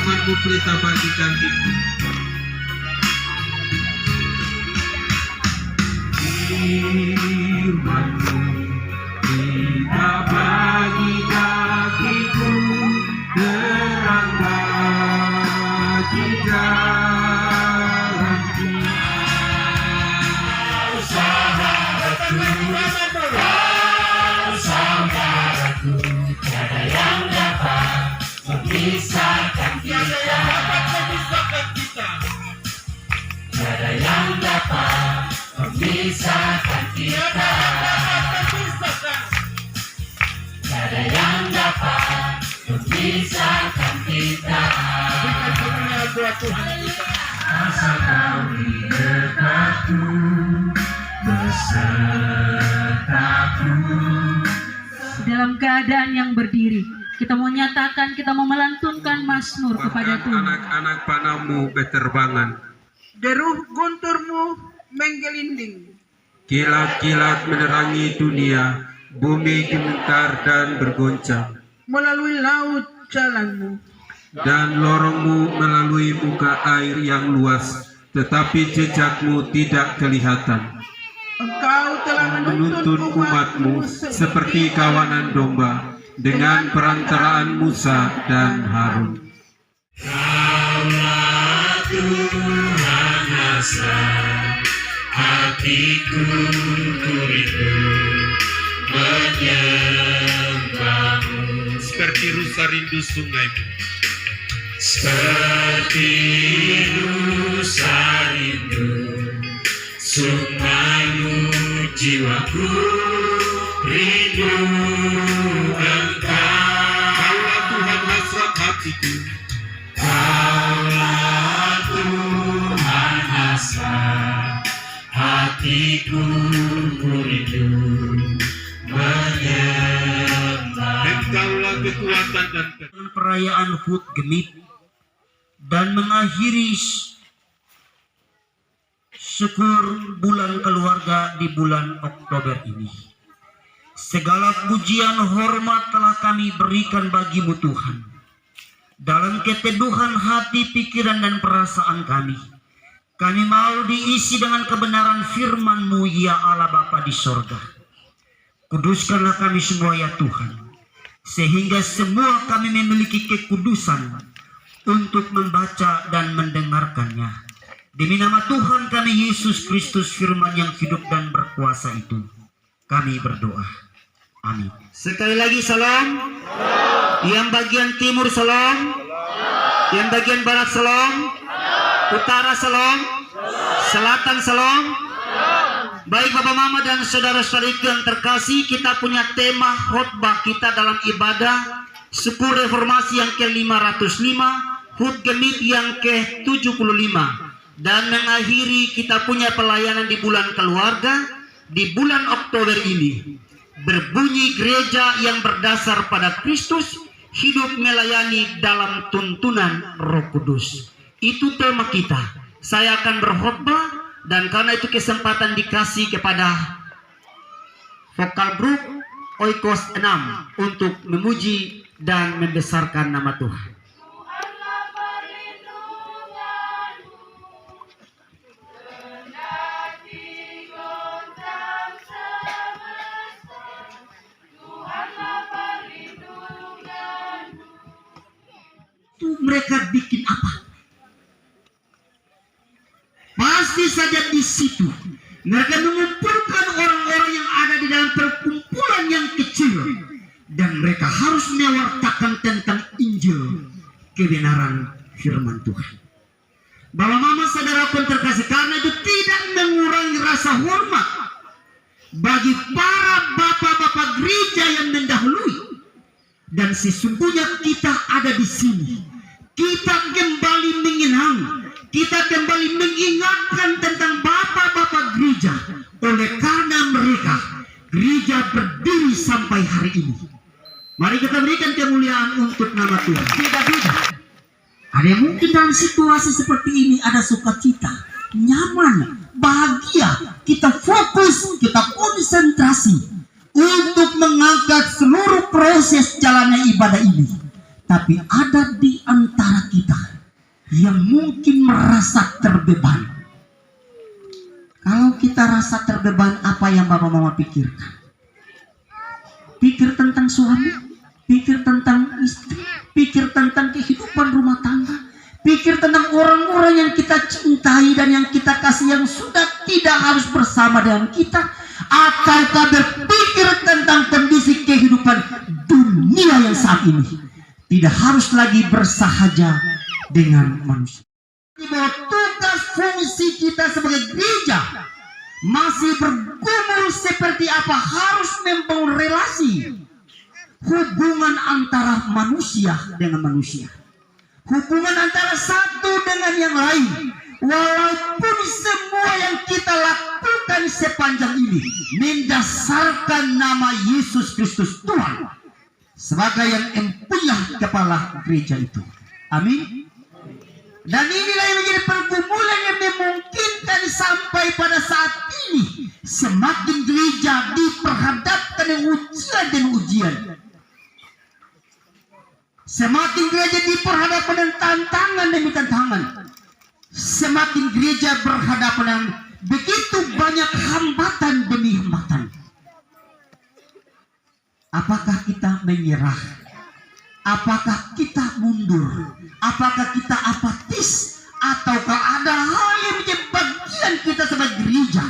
tanganmu pelita bagi cantikku. Firman-Mu pelita bagi kakiku, terang bagi jalanku. Saudaraku, tiada yang dapat memisahkan kita. Tiada yang dapat memisahkan kita. Tiada yang dapat memisahkan kita. Masa kau di dekatku, besertaku. Dalam keadaan yang berdiri, kita mau nyatakan, kita mau melantunkan mazmur kepada Tuhan. Anak-anak panamu beterbangan, Deruh gunturmu menggelinding. kilat-kilat menerangi dunia, bumi gemetar dan bergoncang. Melalui laut jalanmu. Dan lorongmu melalui muka air yang luas, tetapi jejakmu tidak kelihatan. Engkau telah Menuntun umatmu seperti kawanan domba, dengan perantaraan Musa dan Harun. Kaulah Tuhan asa, hatiku rindu menyembahmu. Seperti rusa rindu sungaimu, Seperti rusa rindu sungaimu, jiwaku rindu Engkau. Kaulah Tuhan hasrat hatiku, Kaulah Tuhan hasrat hatiku rindu menyembah. Engkaulah kekuatan dan perayaan Hut Gemit dan mengakhiri syukur bulan keluarga di bulan Oktober ini. Segala pujian hormat telah kami berikan bagimu Tuhan. Dalam keteduhan hati, pikiran dan perasaan kami mau diisi dengan kebenaran firman-Mu ya Allah Bapa di sorga. Kuduskanlah kami semua ya Tuhan, sehingga semua kami memiliki kekudusan untuk membaca dan mendengarkannya. Demi nama Tuhan kami Yesus Kristus, firman yang hidup dan berkuasa itu, kami berdoa. Amin. Sekali lagi salam. Yang bagian timur salam. Yang bagian barat salam. Utara salam. Selatan salam. Baik Bapak Mama dan saudara-saudariku yang terkasih, kita punya tema khotbah kita dalam ibadah syukur reformasi yang ke-505, Hut Gemit yang ke-75, dan mengakhiri kita punya pelayanan di bulan keluarga di bulan Oktober ini. Berbunyi gereja yang berdasar pada Kristus, hidup melayani dalam tuntunan Roh Kudus. Itu tema kita. Saya akan berkhotbah, dan karena itu kesempatan dikasih kepada vokal grup Oikos 6 untuk memuji dan membesarkan nama Tuhan. Mereka bikin apa? Pasti saja di situ mereka mengumpulkan orang-orang yang ada di dalam perkumpulan yang kecil, dan mereka harus mewartakan tentang Injil, kebenaran firman Tuhan. Bapak Mama saudaraku yang terkasih, karena itu tidak mengurangi rasa hormat bagi para bapak-bapak gereja yang mendahului. Dan sesungguhnya kita ada di sini, kita kembali mengenang, kita kembali mengingatkan tentang bapak-bapak gereja. Oleh karena mereka, gereja berdiri sampai hari ini. Mari kita berikan kemuliaan untuk nama Tuhan. Tidak beda. Ada yang mungkin dalam situasi seperti ini ada sukacita, nyaman, bahagia. Kita fokus, kita konsentrasi untuk mengangkat seluruh proses jalannya ibadah ini. Tapi ada di antara kita yang mungkin merasa terbeban. Kalau kita rasa terbeban, apa yang Bapak Mama pikirkan? Pikir tentang suami, pikir tentang istri, pikir tentang kehidupan rumah tangga, pikir tentang orang-orang yang kita cintai dan yang kita kasih yang sudah tidak harus bersama dengan kita, ataukah berpikir tentang kondisi kehidupan dunia yang saat ini tidak harus lagi bersahaja dengan manusia. Bahwa tugas fungsi kita sebagai gereja masih bergumul seperti apa, harus membangun relasi, hubungan antara manusia dengan manusia, hubungan antara satu dengan yang lain. Walaupun semua yang kita lakukan sepanjang ini mendasarkan nama Yesus Kristus Tuhan sebagai yang empunya kepala gereja itu. Amin. Dan inilah yang menjadi pergumulan yang memungkinkan sampai pada saat ini semakin gereja diperhadapkan dengan ujian dan ujian. Semakin gereja diperhadapkan dengan tantangan demi tantangan. Semakin gereja berhadapan dengan begitu banyak hambatan demi hambatan. Apakah kita menyerah? Apakah kita mundur? Apakah kita apatis? Ataukah ada hal yang menjadi bagian kita sebagai gereja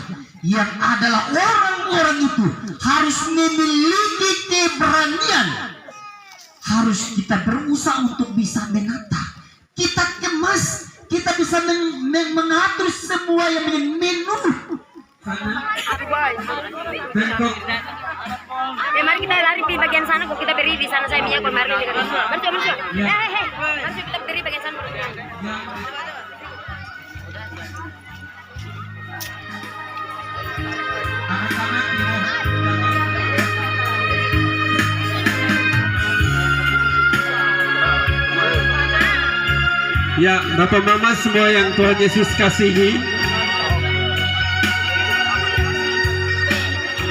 yang adalah orang-orang itu harus memiliki keberanian, harus kita berusaha untuk bisa menata, kita kemas, kita bisa mengatur semua yang menjadi menu. Mari kita lari di bagian sana, kok kita beri di sana, saya minyak kemarin di sana. Betul. Harus kita beri bagian sana. Ya, Bapak Mama semua yang Tuhan Yesus kasihi,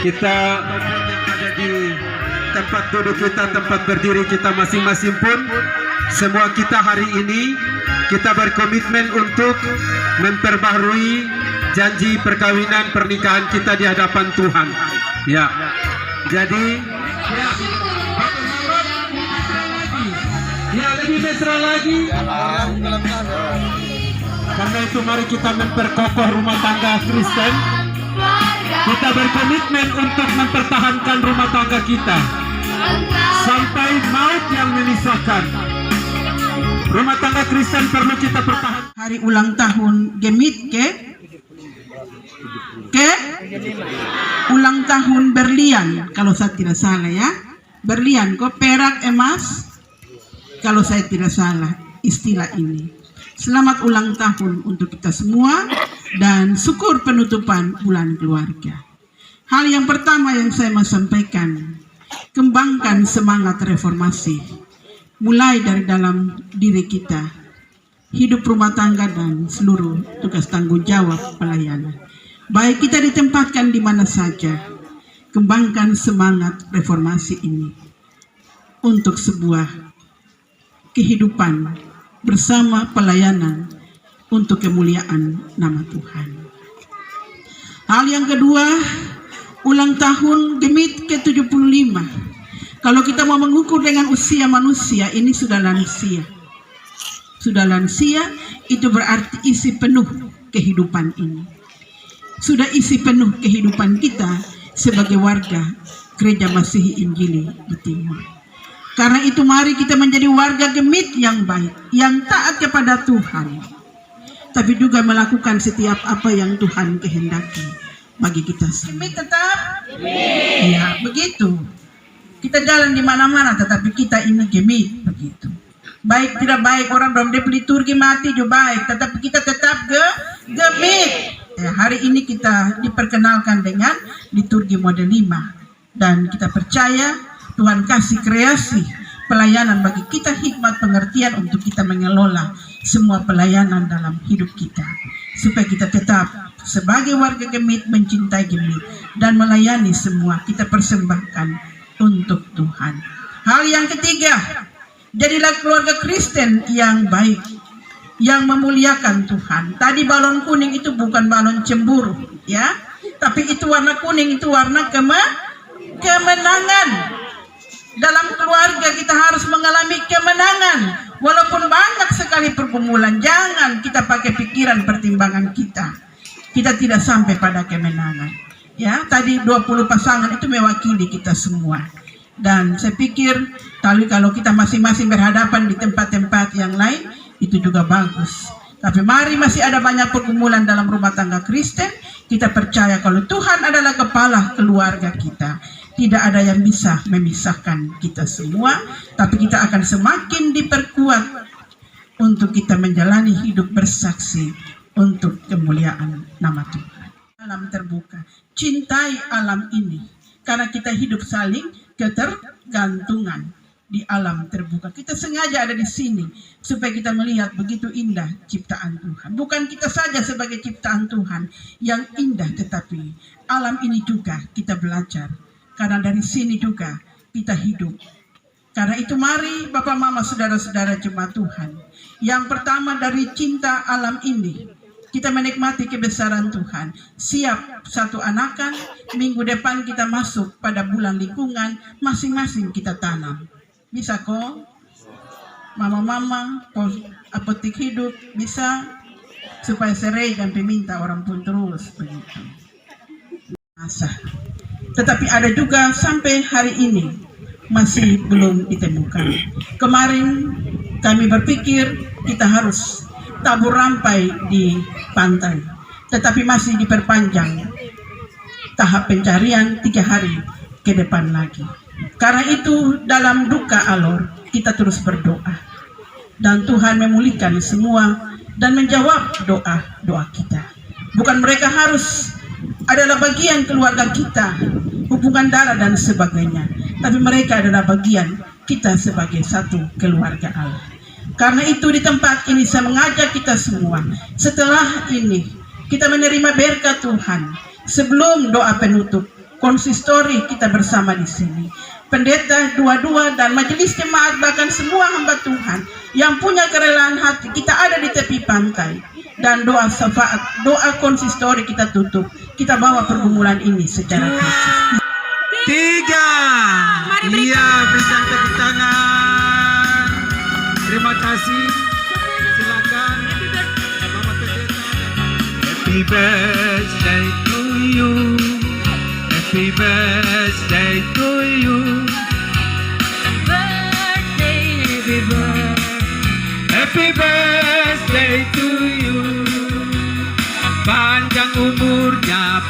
kita yang ada di tempat duduk kita, tempat berdiri kita masing-masing pun, semua kita hari ini kita berkomitmen untuk memperbaharui janji perkawinan pernikahan kita di hadapan Tuhan. Ya, jadi ya lebih mesra lagi. Karena itu mari kita memperkokoh rumah tangga Kristen. Kita berkomitmen untuk mempertahankan rumah tangga kita sampai maut yang memisahkan. Rumah tangga Kristen perlu kita pertahankan. Hari ulang tahun Gemit ke ulang tahun berlian, kalau saya tidak salah ya. Berlian kok, perak emas, kalau saya tidak salah istilah ini. Selamat ulang tahun untuk kita semua dan syukur penutupan bulan keluarga. Hal yang pertama yang saya mau sampaikan, kembangkan semangat reformasi mulai dari dalam diri kita, hidup rumah tangga dan seluruh tugas tanggung jawab pelayanan. Baik kita ditempatkan di mana saja, kembangkan semangat reformasi ini untuk sebuah kehidupan bersama pelayanan untuk kemuliaan nama Tuhan. Hal yang kedua, ulang tahun Gemit ke-75. Kalau kita mau mengukur dengan usia manusia, ini sudah lansia. Sudah lansia, itu berarti isi penuh kehidupan ini. Sudah isi penuh kehidupan kita sebagai warga Gereja Masihi Injili di Timur. Karena itu mari kita menjadi warga Gemit yang baik, yang taat kepada Tuhan, tapi juga melakukan setiap apa yang Tuhan kehendaki bagi kita semua. Gemit tetap? Ya, begitu. Kita jalan di mana-mana, tetapi kita ini Gemit, begitu. Baik tidak baik, orang belum liturgi mati juga baik, tetapi kita tetap Gemit. Ya, hari ini kita diperkenalkan dengan liturgi model 5 dan kita percaya Tuhan kasih kreasi pelayanan bagi kita, hikmat pengertian untuk kita mengelola semua pelayanan dalam hidup kita, supaya kita tetap sebagai warga Gemit mencintai Gemit dan melayani semua kita persembahkan untuk Tuhan. Hal yang ketiga, Jadilah keluarga Kristen yang baik, yang memuliakan Tuhan. Tadi balon kuning itu bukan balon cemburu, ya, tapi itu warna kuning, itu warna kemenangan. Dalam keluarga kita harus mengalami kemenangan, walaupun banyak sekali pergumulan. Jangan kita pakai pikiran pertimbangan kita tidak sampai pada kemenangan. Ya, tadi 20 pasangan itu mewakili kita semua. Dan saya pikir kalau kita masing-masing berhadapan di tempat-tempat yang lain, itu juga bagus. Tapi mari, masih ada banyak pergumulan dalam rumah tangga Kristen. Kita percaya kalau Tuhan adalah kepala keluarga kita, tidak ada yang bisa memisahkan kita semua. Tapi kita akan semakin diperkuat untuk kita menjalani hidup bersaksi untuk kemuliaan nama Tuhan. Alam terbuka, cintai alam ini, karena kita hidup saling ketergantungan di alam terbuka. Kita sengaja ada di sini supaya kita melihat begitu indah ciptaan Tuhan. Bukan kita saja sebagai ciptaan Tuhan yang indah, tetapi alam ini juga kita belajar, karena dari sini juga kita hidup. Karena itu mari Bapak Mama, saudara-saudara jemaat Tuhan, yang pertama dari cinta alam ini, kita menikmati kebesaran Tuhan. Siap satu anakan, minggu depan kita masuk pada bulan lingkungan, masing-masing kita tanam. Bisa kok? Mama-mama, apotek hidup, bisa? Supaya serai dan peminta orang pun terus begitu. Masa. Tetapi ada juga sampai hari ini masih belum ditemukan. Kemarin kami berpikir kita harus tabur rampai di pantai, tetapi masih diperpanjang tahap pencarian 3 hari ke depan lagi. Karena itu dalam duka alor kita terus berdoa, dan Tuhan memulihkan semua dan menjawab doa kita. Bukan mereka harus adalah bagian keluarga kita, hubungan darah dan sebagainya, tapi mereka adalah bagian kita sebagai satu keluarga Allah. Karena itu di tempat ini saya mengajak kita semua, setelah ini kita menerima berkat Tuhan. Sebelum doa penutup, konsistori kita bersama di sini, pendeta, dua-dua, dan majelis jemaat, bahkan semua hamba Tuhan yang punya kerelaan hati, kita ada di tepi pantai, dan doa syafaat, doa konsistori kita tutup. Kita bawa pergumulan ini secara khusus. 3. Iya, berikan tepuk tangan. Terima kasih. Silakan. Bapak Pendeta. Happy birthday to you. Happy birthday to you. Happy birthday to you. Panjang umurnya,